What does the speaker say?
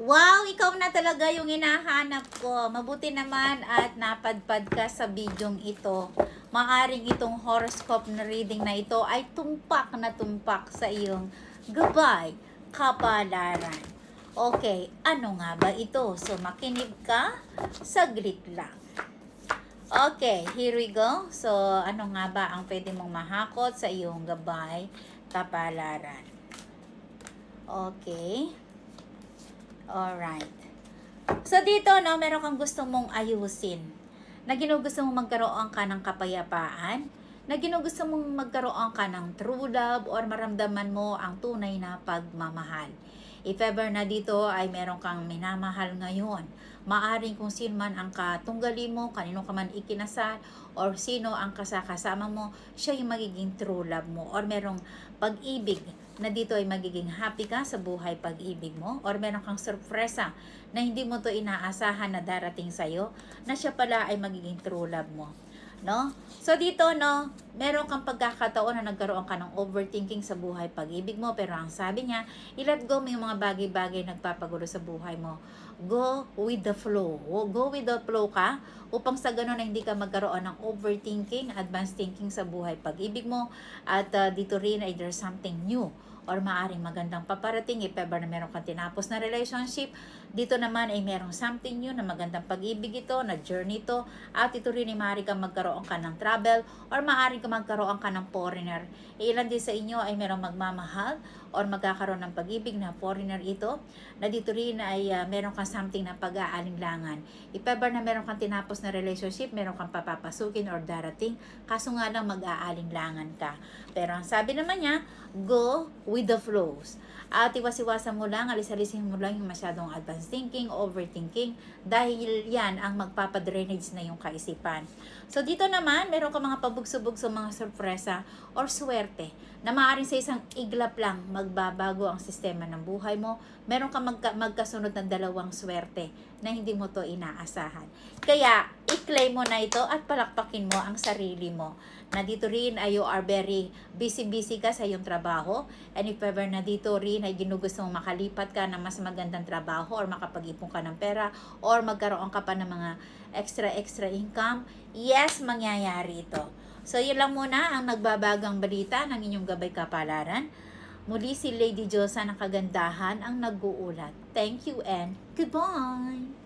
Wow, ikaw na talaga yung hinahanap ko. Mabuti naman at napadpad ka sa bidyong ito. Maaring itong horoscope na reading na ito ay tumpak na tumpak sa iyong gabay, kapalaran. Okay, ano nga ba ito? So, makinig ka, saglit lang. Okay, here we go. So, ano nga ba ang pwede mong mahakot sa iyong gabay, kapalaran? Okay. Alright. So dito, no, meron kang gusto mong ayusin. Na ginugusto mong magkaroon ka ng kapayapaan. Na ginugusto mong magkaroon ka ng true love or maramdaman mo ang tunay na pagmamahal. If ever na dito ay meron kang minamahal ngayon, maaring kung sino man ang katunggali mo, kanino ka man ikinasal, or sino ang kasama mo, siya yung magiging true love mo. Or merong pag-ibig na dito ay magiging happy ka sa buhay pag-ibig mo, or meron kang sorpresa na hindi mo to inaasahan na darating sa'yo, na siya pala ay magiging true love mo. No? So dito, no, meron kang pagkakataon na nagkaroon ka ng overthinking sa buhay pag-ibig mo, pero ang sabi niya, i-let go mo yung mga bagay-bagay nagpapagulo sa buhay mo. Go with the flow. Go with the flow ka upang sa ganun na hindi ka magkaroon ng overthinking, advanced thinking sa buhay pag-ibig mo, at dito rin ay there's something new or maaring magandang paparating if ever na meron kang tinapos na relationship. Dito naman ay merong something new na magandang pag-ibig ito, na journey ito, at ito rin ay maaari kang magkaroon ka ng travel or maaari kang magkaroon ka ng foreigner. Ilan din sa inyo ay merong magmamahal or magkakaroon ng pag-ibig na foreigner ito, na dito rin ay meron kang something na pag-aalinlangan. If ever na meron kang tinapos na relationship, meron kang papapasukin or darating, kaso nga lang mag-aalinlangan ka. Pero ang sabi naman niya, go with the flows. At iwas-iwasan mo lang, alis-alisin mo lang yung masyadong advanced thinking, overthinking, dahil yan ang magpapadrainage na yung kaisipan. So dito naman, meron ka mga pabugso-bugso, mga sorpresa or swerte na maaaring sa isang iglap lang magbabago ang sistema ng buhay mo. Meron ka magkasunod ng dalawang swerte na hindi mo to inaasahan. Kaya, i-claim mo na ito at palakpakin mo ang sarili mo. Na dito rin ay you are very busy ka sa iyong trabaho, and if ever na dito rin ay ginugusto mong makalipat ka ng mas magandang trabaho or makapag-ipon ka ng pera or magkaroon ka pa ng mga extra income, yes, mangyayari ito. So yun lang muna ang nagbabagang balita ng inyong gabay kapalaran. Muli si Lady Diyosa ng Kagandahan ang nag-uulat. Thank you and goodbye!